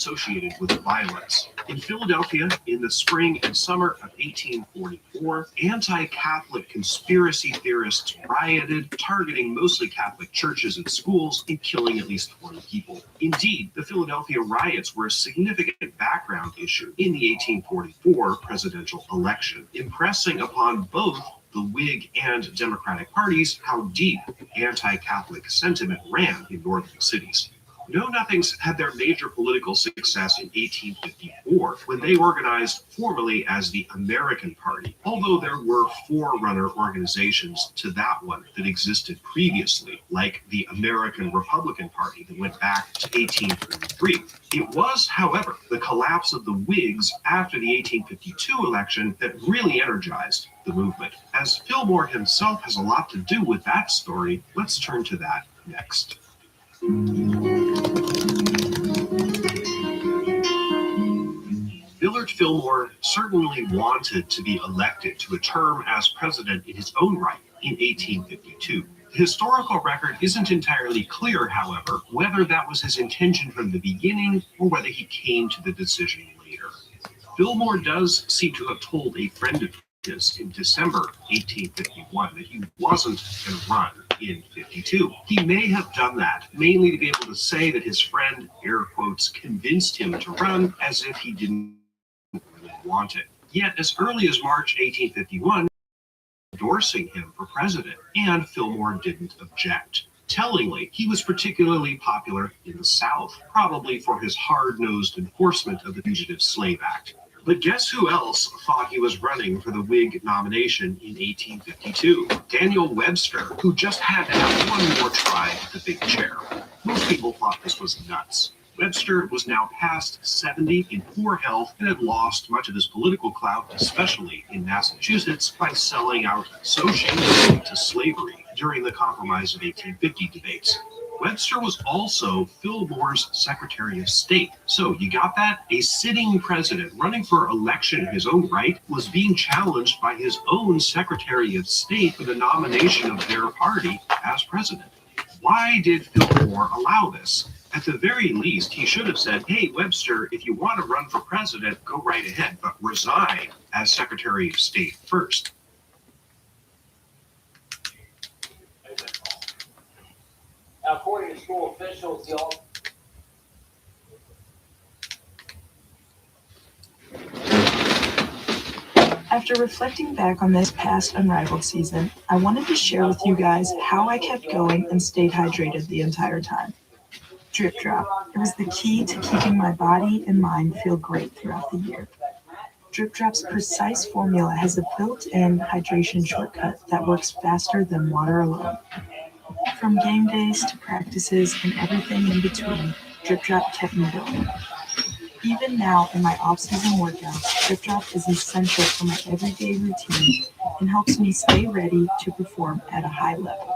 associated with violence. In Philadelphia, in the spring and summer of 1844, anti-Catholic conspiracy theorists rioted, targeting mostly Catholic churches and schools and killing at least 20 people. Indeed, the Philadelphia riots were a significant background issue in the 1844 presidential election, impressing upon both the Whig and Democratic parties how deep anti-Catholic sentiment ran in northern cities. Know-Nothings had their major political success in 1854 when they organized formally as the American Party, although there were forerunner organizations to that one that existed previously, like the American Republican Party that went back to 1833. It was, however, the collapse of the Whigs after the 1852 election that really energized the movement. As Fillmore himself has a lot to do with that story, let's turn to that next. Millard Fillmore certainly wanted to be elected to a term as president in his own right in 1852. The historical record isn't entirely clear, however, whether that was his intention from the beginning or whether he came to the decision later. Fillmore does seem to have told a friend of his in December 1851 that he wasn't going to run in 52. He may have done that mainly to be able to say that his friend, air quotes, convinced him to run, as if he didn't really want it. Yet as early as March 1851, endorsing him for president, and Fillmore didn't object. Tellingly, he was particularly popular in the South, probably for his hard-nosed enforcement of the Fugitive Slave Act. But guess who else thought he was running for the Whig nomination in 1852? Daniel Webster, who just had to have one more try at the big chair. Most people thought this was nuts. Webster was now past 70, in poor health, and had lost much of his political clout, especially in Massachusetts, by selling out so shamelessly to slavery during the Compromise of 1850 debates. Webster was also Fillmore's Secretary of State. So you got that? A sitting president running for election in his own right was being challenged by his own Secretary of State for the nomination of their party as president. Why did Fillmore allow this? At the very least, he should have said, hey, Webster, if you want to run for president, go right ahead, but resign as Secretary of State first. According to school officials, After reflecting back on this past unrivaled season, I wanted to share with you guys how I kept going and stayed hydrated the entire time. Drip Drop. It was the key to keeping my body and mind feel great throughout the year. Drip Drop's precise formula has a built-in hydration shortcut that works faster than water alone. From game days to practices and everything in between, Drip Drop kept me going. Even now in my off-season workouts, Drip Drop is essential for my everyday routine and helps me stay ready to perform at a high level.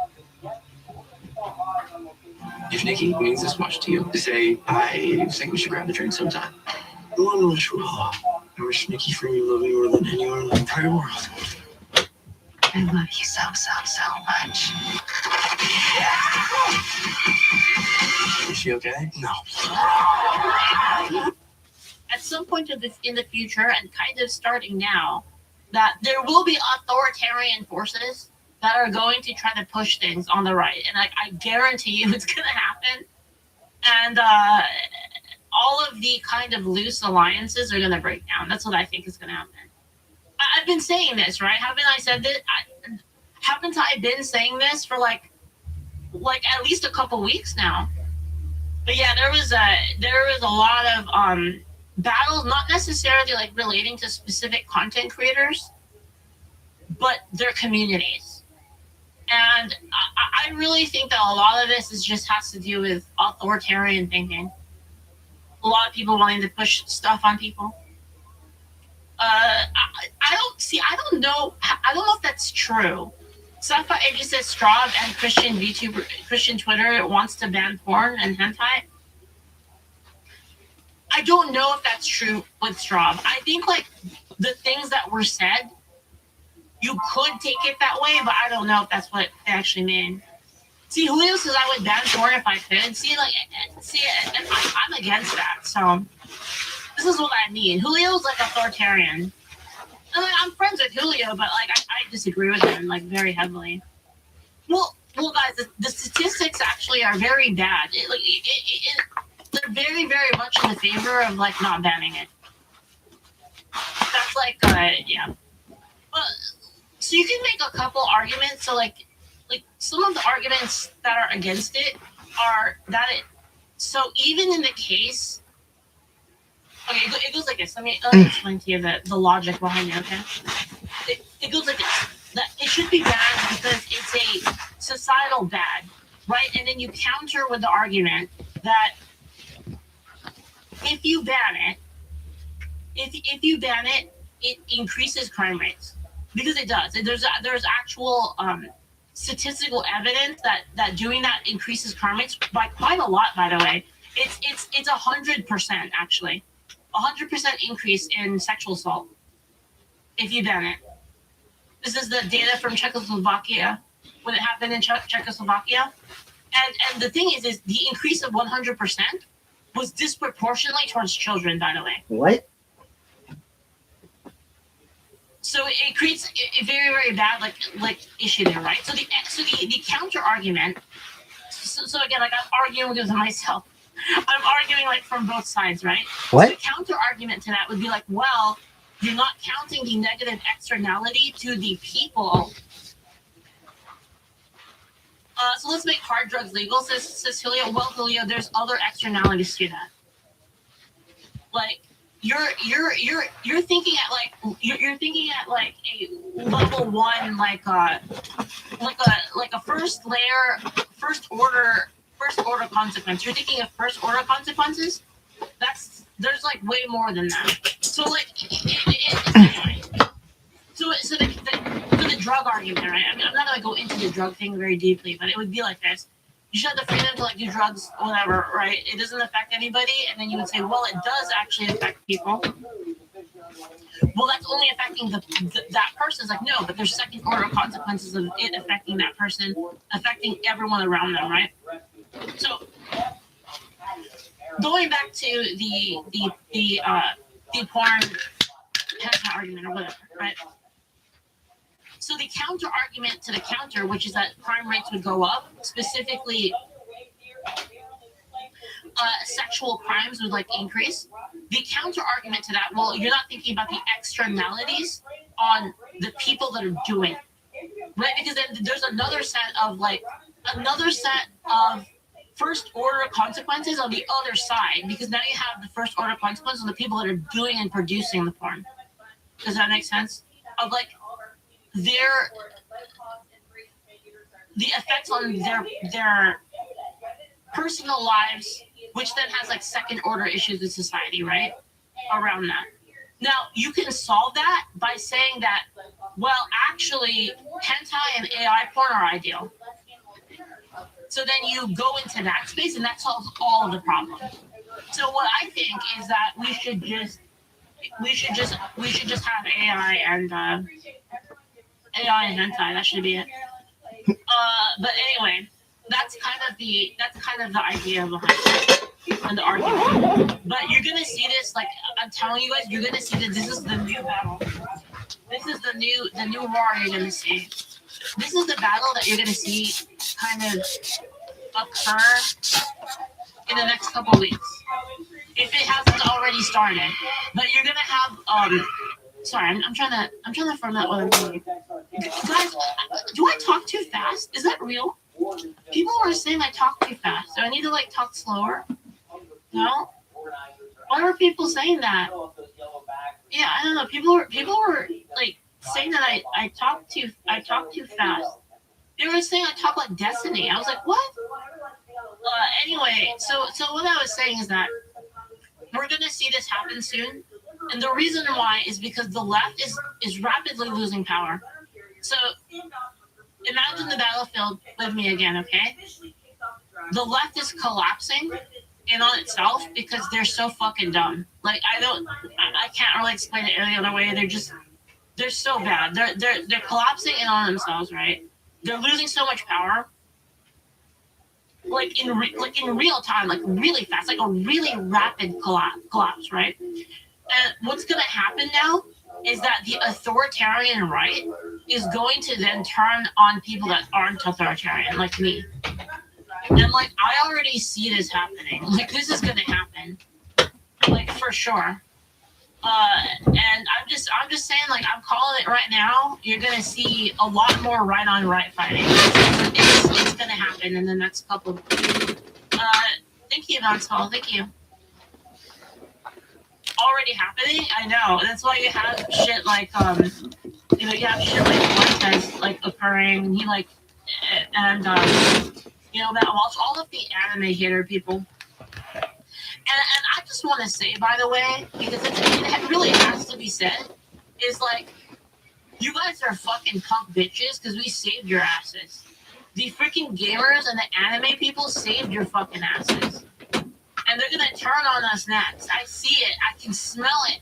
If Nikki means this much to you, say, I think we should grab a drink sometime. I wish Nikki Freeman loved me more than anyone in the entire world. I love you so much. Is she okay? No. At some point in the future, and kind of starting now, that there will be authoritarian forces that are going to try to push things on the right. And I guarantee you it's going to happen. And all of the kind of loose alliances are going to break down. That's what I think is going to happen. I've been saying this, right? Haven't I said that? Haven't I been saying this for like at least a couple weeks now? But yeah, there was a lot of battles, not necessarily like relating to specific content creators, but their communities. And I really think that a lot of this just has to do with authoritarian thinking. A lot of people wanting to push stuff on people. I don't know if that's true. Sapphire just says Straub and Christian Twitter wants to ban porn and hentai. I don't know if that's true with Straub. I think like the things that were said, you could take it that way, but I don't know if that's what they actually mean. Julio says I would ban porn if I could. And I'm against that. So this is what I mean. Julio's like authoritarian. And, like, I'm friends with Julio, but like I disagree with him like very heavily. Well, guys, the statistics actually are very bad. They're very, very much in the favor of like not banning it. That's like, yeah. But so you can make a couple arguments. So like some of the arguments that are against it are that it. So even in the case, okay, it goes like this. Let me explain to you the logic behind it. Okay, it goes like this. That it should be banned because it's a societal bad, right? And then you counter with the argument that if you ban it, it increases crime rates because it does. There's actual statistical evidence that doing that increases crime rates by quite a lot. By the way, it's 100% actually, 100% increase in sexual assault if you ban it. This is the data from Czechoslovakia when it happened in Czechoslovakia, and the thing is the increase of 100% was disproportionately towards children. By the way, What? so it creates a very, very bad like issue there, right? So the counter argument. So again, like I'm arguing with myself. I'm arguing like from both sides, right? What? So the counter argument to that would be like, well, you're not counting the negative externality to the people. So let's make hard drugs legal, says Julio. Well, Julio, there's other externalities to that. Like you're thinking at like you're thinking at like a level one, like a first layer, first order consequence. You're thinking of first order consequences. There's like way more than that. So like anyway. So the drug argument, right? I mean, I'm not gonna go into the drug thing very deeply, but it would be like this: you should have the freedom to like do drugs, whatever, right? It doesn't affect anybody, and then you would say, well, it does actually affect people. Well, that's only affecting that person. It's like, no, but there's second order consequences of it affecting that person, affecting everyone around them, right? So going back to the porn hentai argument or whatever, right? So the counter argument to the counter, which is that crime rates would go up, specifically sexual crimes would like increase. The counter argument to that, well, you're not thinking about the externalities on the people that are doing it, right? Because then there's another set of first order consequences on the other side, because now you have the first order consequences on the people that are doing and producing the porn. Does that make sense? Of like the effects on their personal lives, which then has like second order issues in society, right? Around that. Now you can solve that by saying that, well, actually hentai and AI porn are ideal. So then you go into that space and that solves all of the problems. So what I think is that we should just have AI and hentai. That should be it. But anyway, that's kind of the idea behind it and the argument. But you're gonna see this, like I'm telling you guys, you're gonna see that this is the new battle. This is the new war you're gonna see. This is the battle that you're gonna see kind of occur in the next couple weeks, if it hasn't already started. But you're gonna have sorry, I'm trying to format what I'm doing. Guys, do I talk too fast? Is that real? People are saying I talk too fast. Do I need to like talk slower? No? Why were people saying that? Yeah, I don't know. People were like saying that I talk too fast. They were saying I talk like Destiny. I was like, what? Anyway, so what I was saying is that we're gonna see this happen soon, and the reason why is because the left is rapidly losing power. So imagine the battlefield with me again, okay? The left is collapsing in on itself because they're so fucking dumb. Like I can't really explain it any other way. They're so bad. They're collapsing in on themselves, right? They're losing so much power. like in real time, like really fast, like a really rapid collapse, right? And what's going to happen now is that the authoritarian right is going to then turn on people that aren't authoritarian, like me. And like I already see this happening. Like this is going to happen, like for sure. And I'm just saying, like I'm calling it right now. You're gonna see a lot more right on right fighting. It's gonna happen in the next couple. Thank you, Nonsol. Thank you. Already happening. I know. That's why you have shit like you know, you have shit like Fuentes like occurring. He like and you know that all of the anime hater people. And I just want to say, by the way, because it really has to be said, is like, you guys are fucking punk bitches because we saved your asses. The freaking gamers and the anime people saved your fucking asses. And they're going to turn on us next. I see it. I can smell it.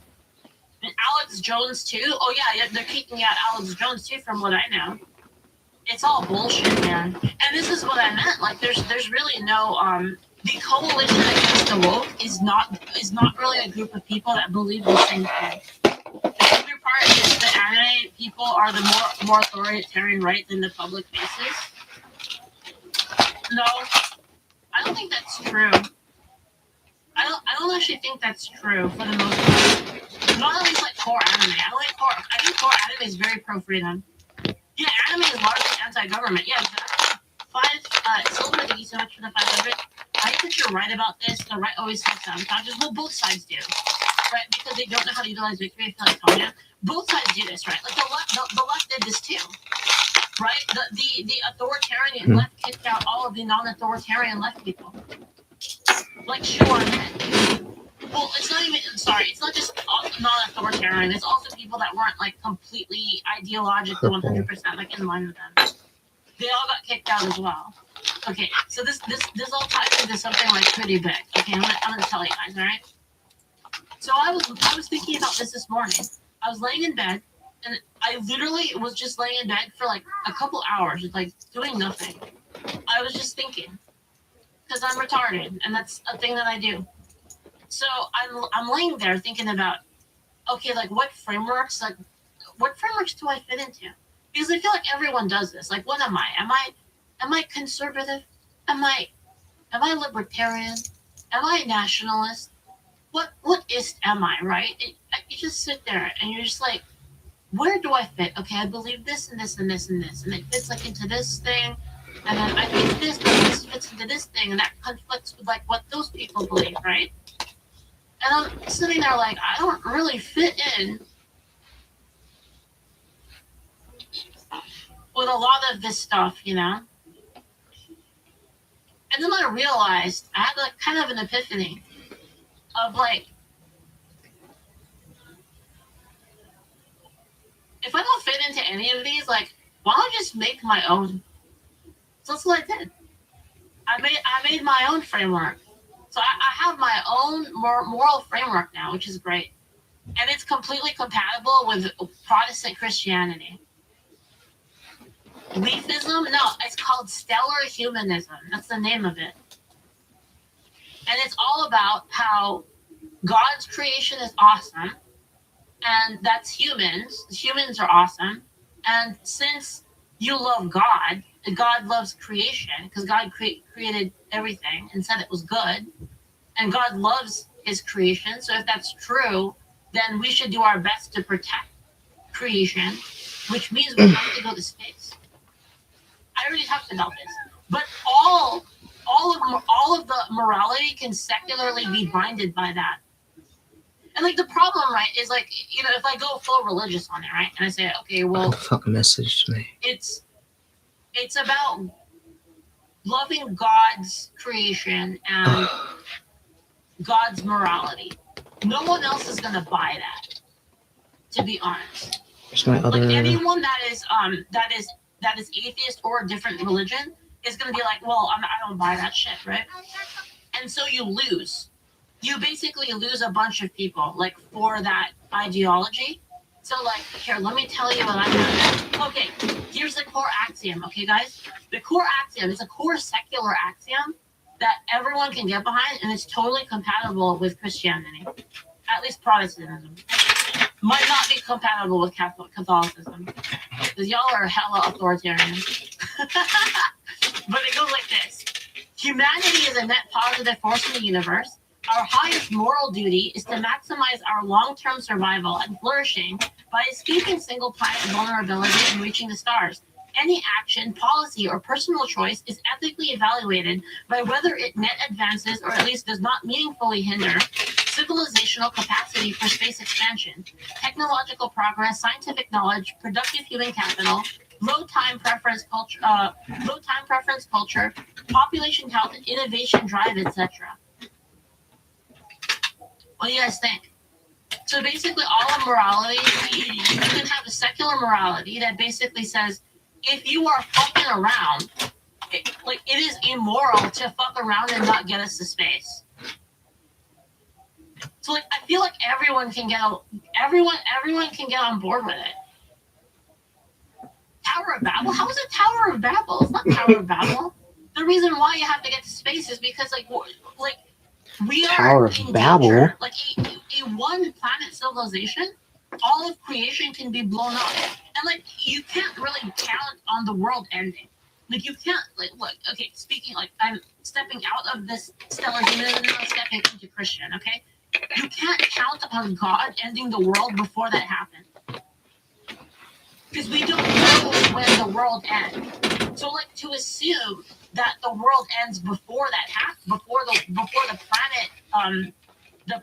And Alex Jones, too. Oh, yeah, they're kicking out Alex Jones, too, from what I know. It's all bullshit, man. And this is what I meant. Like, there's really no, the coalition against the woke is not really a group of people that believe the same thing. The other part is the anime people are the more authoritarian right than the public faces. No, I don't think that's true. I don't actually think that's true for the most part. Not at least like core anime. I think core anime is very pro freedom. Yeah, anime is largely anti-government. Yeah, exactly. Silver, thank you so much for the 500. I think that you're right about this. The right always has sabotages. Well, both sides do, right? Because they don't know how to utilize victory. I feel like telling you. Both sides do this, right? Like the left did this too, right? The authoritarian left kicked out all of the non-authoritarian left people. Like sure, well, it's not even. Sorry, it's not just non-authoritarian. It's also people that weren't like completely ideologically 100% like in line with them. They all got kicked out as well. Okay, so this all ties into something like pretty big. Okay, I'm gonna tell you guys, all right? So I was thinking about this morning. I was laying in bed, and I literally was just laying in bed for like a couple hours, like doing nothing. I was just thinking, because I'm retarded, and that's a thing that I do. So I'm laying there thinking about, okay, like what frameworks do I fit into? Because I feel like everyone does this. Like, what am I? Am I conservative? Am I libertarian? Am I nationalist? What am I, right? You just sit there and you're just like, where do I fit? Okay, I believe this and this and this and this, and it fits like into this thing, and then I think this, but this fits into this thing, and that conflicts with like what those people believe, right? And I'm sitting there like, I don't really fit in with a lot of this stuff, you know? And then I realized, I had like kind of an epiphany of like, if I don't fit into any of these, like, why don't I just make my own? So that's what I did. I made my own framework. So I have my own moral framework now, which is great. And it's completely compatible with Protestant Christianity. Leafism? No, it's called stellar humanism. That's the name of it. And it's all about how God's creation is awesome, and that's humans. Humans are awesome. And since you love God, God loves creation, because God created everything and said it was good, and God loves his creation. So if that's true, then we should do our best to protect creation, which means we have to go to space. I already talked about this, but all of the morality can secularly be binded by that. And like the problem, right, is like, you know, if I go full religious on it, right, and I say, okay, well, fucking message me. It's about loving God's creation and God's morality. No one else is gonna buy that, to be honest. There's my other. Like anyone that is atheist or a different religion is going to be like, well, I don't buy that shit, right? And so you lose. You basically lose a bunch of people, like, for that ideology. So, like, here, let me tell you what I know. Okay, here's the core axiom, okay, guys? The core axiom is a core secular axiom that everyone can get behind, and it's totally compatible with Christianity. At least Protestantism. Might not be compatible with Catholicism. Because y'all are hella authoritarian. But it goes like this. Humanity is a net positive force in the universe. Our highest moral duty is to maximize our long-term survival and flourishing by escaping single planet vulnerability and reaching the stars. Any action, policy, or personal choice is ethically evaluated by whether it net advances or at least does not meaningfully hinder civilizational capacity for space expansion, technological progress, scientific knowledge, productive human capital, low time preference culture, population health, innovation drive, etc. What do you guys think? So basically, all of morality, you can have a secular morality that basically says, if you are fucking around, it is immoral to fuck around and not get us to space. So I feel like everyone can get on board with it. Tower of Babel? How is it Tower of Babel? It's not Tower of Babel. The reason why you have to get to space is because we are Tower of in Babel? danger. Like a one planet civilization, all of creation can be blown up. And you can't really count on the world ending. You can't look, okay, speaking I'm stepping out of this stellar humanism and I'm stepping into Christian, okay? You can't count upon God ending the world before that happens. Because we don't know when the world ends. So to assume that the world ends before that happens, before the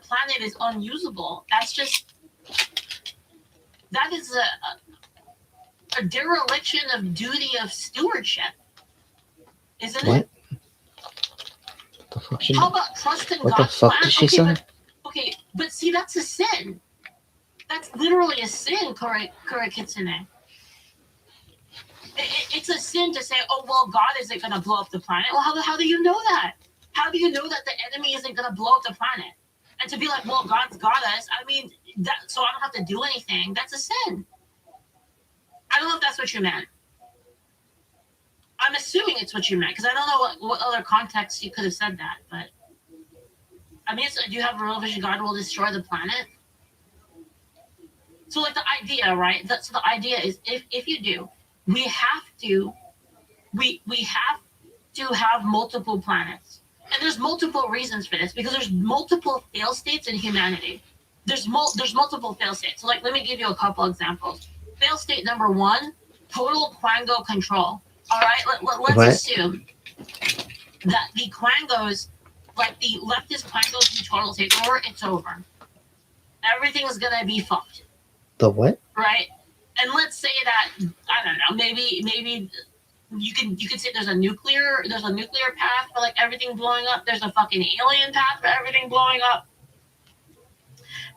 planet is unusable, that is a dereliction of duty of stewardship, isn't What? it? What the fuck? How about trusting What the God's fuck plan? did she say? But see, that's a sin. That's literally a sin, Kore Kitsune. It's a sin to say, oh, well, God isn't going to blow up the planet. Well, how do you know that? How do you know that the enemy isn't going to blow up the planet? And to be like, well, God's got us. I mean, so I don't have to do anything. That's a sin. I don't know if that's what you meant. I'm assuming it's what you meant because I don't know what other context you could have said that. But I mean, do you have a real vision God will destroy the planet? So the idea, right? So the idea is if you do, we have to have multiple planets. And there's multiple reasons for this because there's multiple fail states in humanity. There's multiple fail states. So let me give you a couple examples. Fail state number 1, total Quango control. All right, let's assume that the Quangos, the leftist Quangos in total takeover, it's over. Everything's gonna be fucked. The what? Right? And let's say that, I don't know, maybe you can say there's a nuclear path for everything blowing up. There's a fucking alien path for everything blowing up.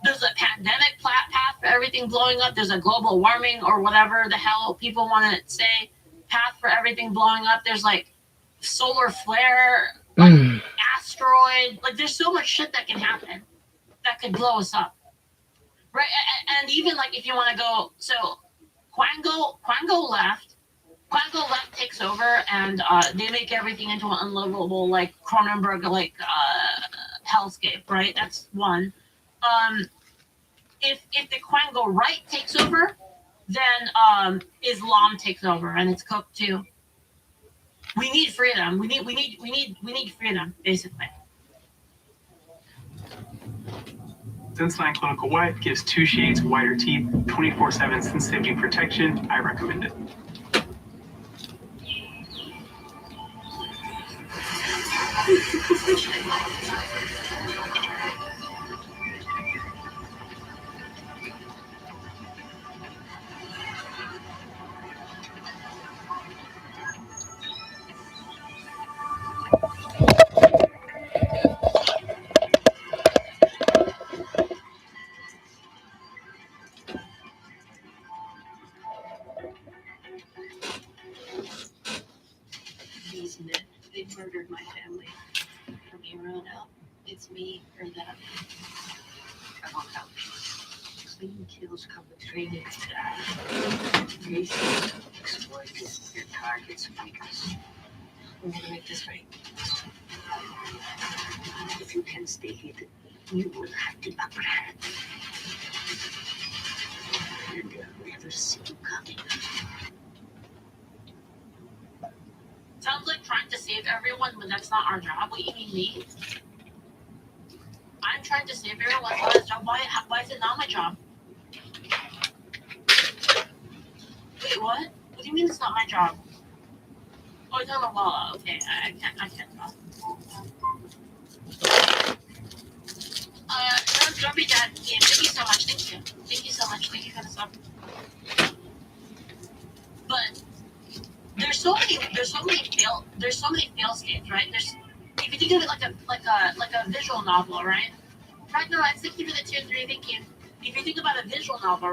There's a pandemic path for everything blowing up. There's a global warming or whatever the hell people want to say path for everything blowing up. There's solar flare, asteroid. There's so much shit that can happen that could blow us up. Right? And even if you want to go, so Quango left takes over and they make everything into an unlivable Cronenberg hellscape, right? That's one. If the Quango right takes over, then Islam takes over and it's cooked too. We need freedom. We need freedom, basically. Sensodyne Clinical White gives 2 shades whiter teeth, 24/7 sensitivity protection. I recommend it. They murdered my family from here on out. It's me or them. I won't help. clean kills come with training staff. Jason exploited their target's weakness. We're gonna make this right. If you can stay hidden, you will have the upper hand. And they'll never see you coming. Sounds like trying to save everyone, but that's not our job. What, you mean me? I'm trying to save everyone. That's not his job. Why is it not my job? Wait, what? What do you mean it's not my job? Oh, you're talking about Lala. Okay, I can't talk. No, don't be that. Yeah, thank you so much. Thank you. Thank you so much. Thank you for the sub. But there's so many fail states, right? If you think of it like a visual novel, right? Right, no, thank you for the tier 3, thank you. If you think about a visual novel, right?